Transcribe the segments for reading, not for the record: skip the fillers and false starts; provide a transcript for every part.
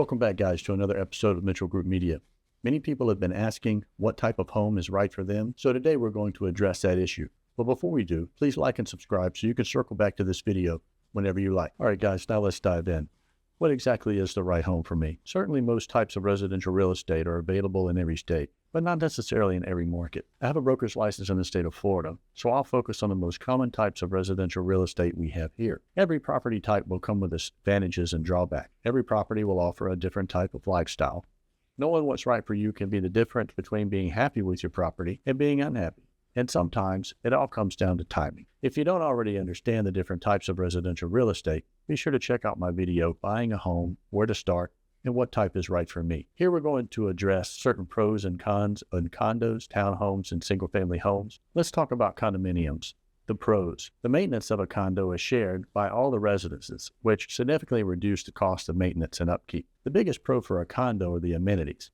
Welcome back, guys, to another episode of Mitchell Group Media. Many people have been asking what type of home is right for them, so today we're going to address that issue. But before we do, please like and subscribe so you can circle back to this video whenever you like. All right, guys, now let's dive in. What exactly is the right home for me? Certainly most types of residential real estate are available in every state, but not necessarily in every market. I have a broker's license in the state of Florida, so I'll focus on the most common types of residential real estate we have here. Every property type will come with its advantages and drawbacks. Every property will offer a different type of lifestyle. Knowing what's right for you can be the difference between being happy with your property and being unhappy. And sometimes it all comes down to timing. If you don't already understand the different types of residential real estate, be sure to check out my video, Buying a Home, Where to Start, and What Type is Right for Me. Here we're going to address certain pros and cons on condos, townhomes, and single-family homes. Let's talk about condominiums. The pros. The maintenance of a condo is shared by all the residences, which significantly reduce the cost of maintenance and upkeep. The biggest pro for a condo are the amenities.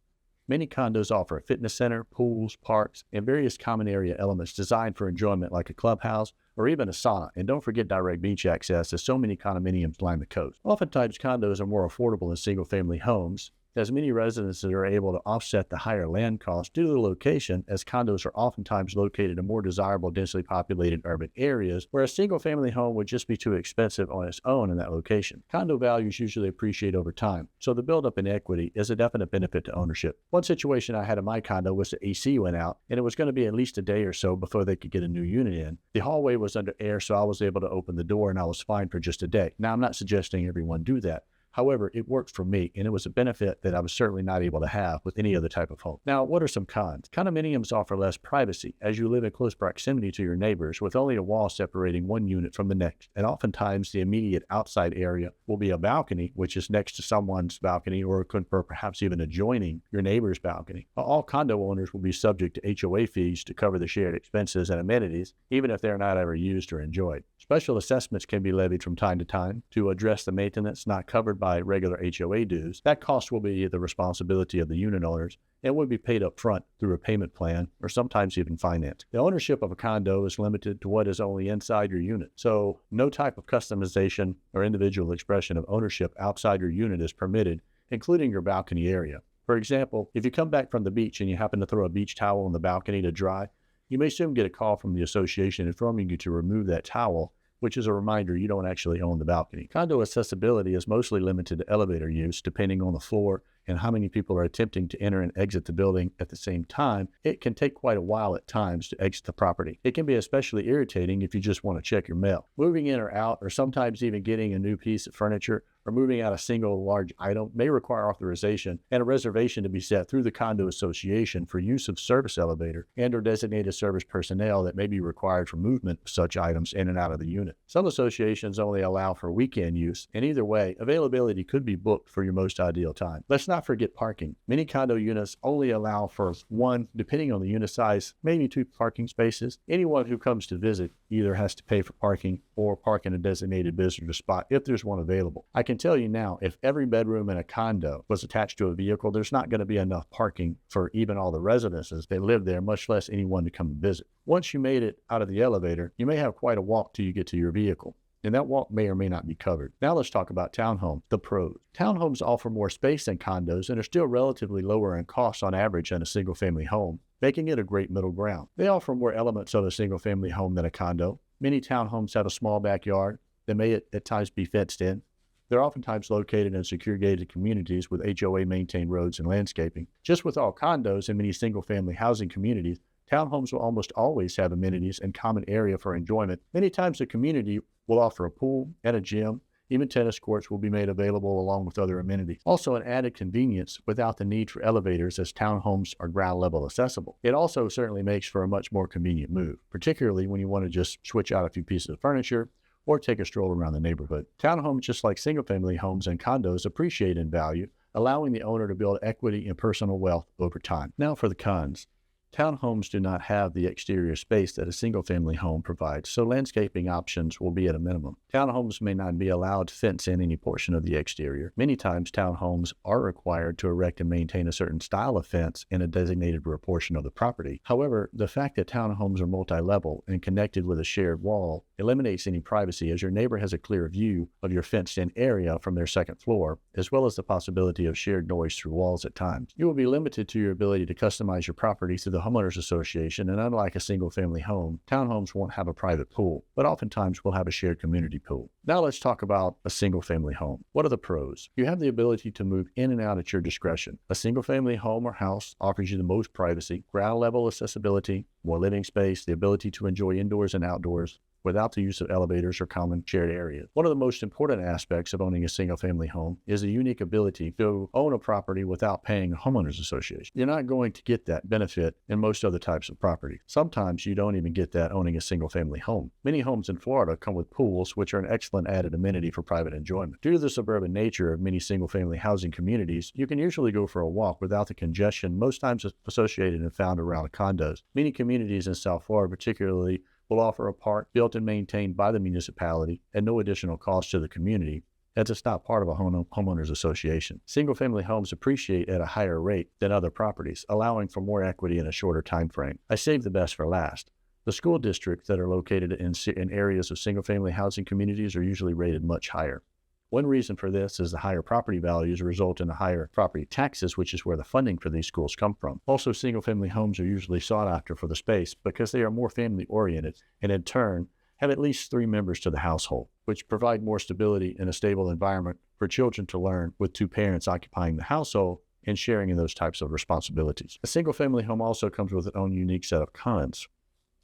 Many condos offer a fitness center, pools, parks, and various common area elements designed for enjoyment like a clubhouse or even a sauna. And don't forget direct beach access, as so many condominiums line the coast. Oftentimes, condos are more affordable than single-family homes, as many residences are able to offset the higher land costs due to the location, as condos are oftentimes located in more desirable, densely populated urban areas, where a single-family home would just be too expensive on its own in that location. Condo values usually appreciate over time, so the buildup in equity is a definite benefit to ownership. One situation I had in my condo was the AC went out, and it was going to be at least a day or so before they could get a new unit in. The hallway was under air, so I was able to open the door, and I was fine for just a day. Now, I'm not suggesting everyone do that. However, it worked for me, and it was a benefit that I was certainly not able to have with any other type of home. Now, what are some cons? Condominiums offer less privacy, as you live in close proximity to your neighbors with only a wall separating one unit from the next. And oftentimes, the immediate outside area will be a balcony, which is next to someone's balcony or perhaps even adjoining your neighbor's balcony. All condo owners will be subject to HOA fees to cover the shared expenses and amenities, even if they're not ever used or enjoyed. Special assessments can be levied from time to time to address the maintenance not covered by regular HOA dues. That cost will be the responsibility of the unit owners and would be paid up front through a payment plan or sometimes even finance. The ownership of a condo is limited to what is only inside your unit, so no type of customization or individual expression of ownership outside your unit is permitted, including your balcony area. For example, if you come back from the beach and you happen to throw a beach towel on the balcony to dry, you may soon get a call from the association informing you to remove that towel, which is a reminder you don't actually own the balcony. Condo accessibility is mostly limited to elevator use, depending on the floor and how many people are attempting to enter and exit the building at the same time. It can take quite a while at times to exit the property. It can be especially irritating if you just want to check your mail. Moving in or out, or sometimes even getting a new piece of furniture or moving out a single large item may require authorization and a reservation to be set through the condo association for use of service elevator and or designated service personnel that may be required for movement of such items in and out of the unit. Some associations only allow for weekend use, and either way, availability could be booked for your most ideal time. Let's not forget parking. Many condo units only allow for one, depending on the unit size, maybe two parking spaces. Anyone who comes to visit either has to pay for parking or park in a designated visitor spot if there's one available. I can tell you now, if every bedroom in a condo was attached to a vehicle, there's not going to be enough parking for even all the residences that live there, much less anyone to come and visit. Once you made it out of the elevator, you may have quite a walk till you get to your vehicle, and that walk may or may not be covered. Now let's talk about townhomes, the pros. Townhomes offer more space than condos and are still relatively lower in cost on average than a single-family home, making it a great middle ground. They offer more elements of a single-family home than a condo. Many townhomes have a small backyard that may at times be fenced in. They're oftentimes located in secure gated communities with HOA-maintained roads and landscaping. Just with all condos and many single-family housing communities, townhomes will almost always have amenities and common area for enjoyment. Many times the community will offer a pool and a gym. Even tennis courts will be made available along with other amenities. Also an added convenience without the need for elevators, as townhomes are ground level accessible. It also certainly makes for a much more convenient move, particularly when you want to just switch out a few pieces of furniture or take a stroll around the neighborhood. Townhomes, just like single-family homes and condos, appreciate in value, allowing the owner to build equity and personal wealth over time. Now for the cons. Townhomes do not have the exterior space that a single-family home provides, so landscaping options will be at a minimum. Townhomes may not be allowed to fence in any portion of the exterior. Many times, townhomes are required to erect and maintain a certain style of fence in a designated portion of the property. However, the fact that townhomes are multi-level and connected with a shared wall eliminates any privacy, as your neighbor has a clear view of your fenced-in area from their second floor, as well as the possibility of shared noise through walls at times. You will be limited to your ability to customize your property through the homeowners association, and unlike a single-family home, townhomes won't have a private pool, but oftentimes will have a shared community pool. Now let's talk about a single-family home. What are the pros? You have the ability to move in and out at your discretion. A single-family home or house offers you the most privacy, ground-level accessibility, more living space, the ability to enjoy indoors and outdoors without the use of elevators or common shared areas. One of the most important aspects of owning a single-family home is the unique ability to own a property without paying a homeowners association. You're not going to get that benefit in most other types of property. Sometimes you don't even get that owning a single-family home. Many homes in Florida come with pools, which are an excellent added amenity for private enjoyment. Due to the suburban nature of many single-family housing communities, you can usually go for a walk without the congestion most times associated and found around condos. Many communities in South Florida particularly will offer a park built and maintained by the municipality at no additional cost to the community, as it's not part of a homeowners association. Single-family homes appreciate at a higher rate than other properties, allowing for more equity in a shorter time frame. I saved the best for last. The school districts that are located in areas of single-family housing communities are usually rated much higher. One reason for this is the higher property values result in the higher property taxes, which is where the funding for these schools come from. Also, single-family homes are usually sought after for the space because they are more family-oriented and in turn have at least 3 members to the household, which provide more stability and a stable environment for children to learn with 2 parents occupying the household and sharing in those types of responsibilities. A single-family home also comes with its own unique set of cons.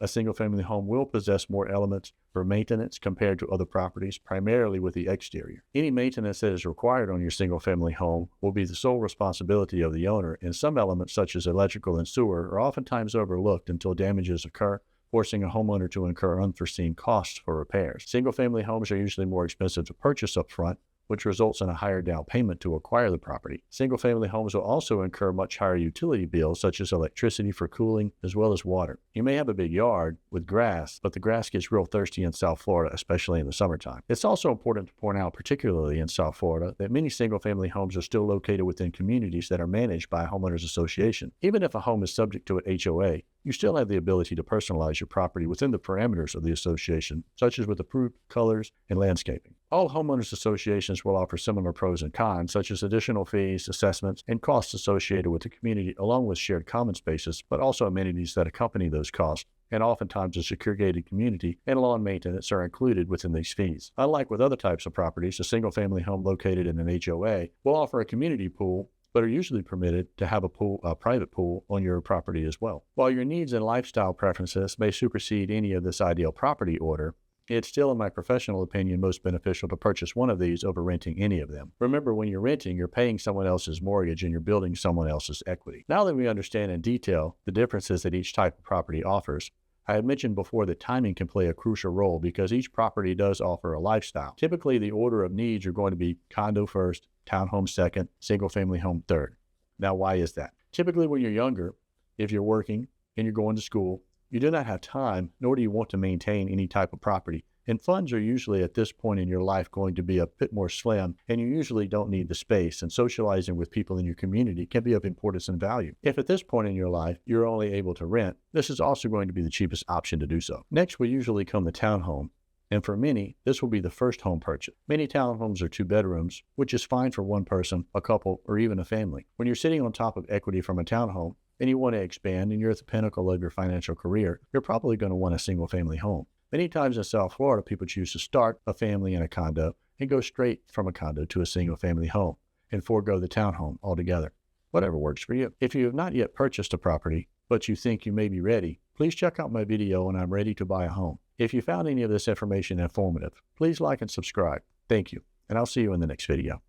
A single-family home will possess more elements for maintenance compared to other properties, primarily with the exterior. Any maintenance that is required on your single-family home will be the sole responsibility of the owner, and some elements such as electrical and sewer are oftentimes overlooked until damages occur, forcing a homeowner to incur unforeseen costs for repairs. Single-family homes are usually more expensive to purchase up front, which results in a higher down payment to acquire the property. Single-family homes will also incur much higher utility bills, such as electricity for cooling, as well as water. You may have a big yard with grass, but the grass gets real thirsty in South Florida, especially in the summertime. It's also important to point out, particularly in South Florida, that many single-family homes are still located within communities that are managed by a homeowners association. Even if a home is subject to an HOA, you still have the ability to personalize your property within the parameters of the association, such as with approved colors and landscaping. All homeowners associations will offer similar pros and cons, such as additional fees, assessments, and costs associated with the community, along with shared common spaces, but also amenities that accompany those costs. And oftentimes a secure gated community and lawn maintenance are included within these fees. Unlike with other types of properties, a single-family home located in an HOA will offer a community pool, but are usually permitted to have a private pool on your property as well. While your needs and lifestyle preferences may supersede any of this ideal property order, it's still, in my professional opinion, most beneficial to purchase one of these over renting any of them. Remember, when you're renting, you're paying someone else's mortgage and you're building someone else's equity. Now that we understand in detail the differences that each type of property offers, I had mentioned before that timing can play a crucial role because each property does offer a lifestyle. Typically, the order of needs are going to be condo first, townhome second, single-family home third. Now, why is that? Typically, when you're younger, if you're working and you're going to school, you do not have time, nor do you want to maintain any type of property. And funds are usually at this point in your life going to be a bit more slim, and you usually don't need the space, and socializing with people in your community can be of importance and value. If at this point in your life, you're only able to rent, this is also going to be the cheapest option to do so. Next will usually come the townhome. And for many, this will be the first home purchase. Many townhomes are 2 bedrooms, which is fine for one person, a couple, or even a family. When you're sitting on top of equity from a townhome, and you want to expand, and you're at the pinnacle of your financial career, you're probably going to want a single-family home. Many times in South Florida, people choose to start a family in a condo and go straight from a condo to a single-family home and forego the townhome altogether. Whatever works for you. If you have not yet purchased a property, but you think you may be ready, please check out my video on I'm Ready to Buy a Home. If you found any of this information informative, please like and subscribe. Thank you, and I'll see you in the next video.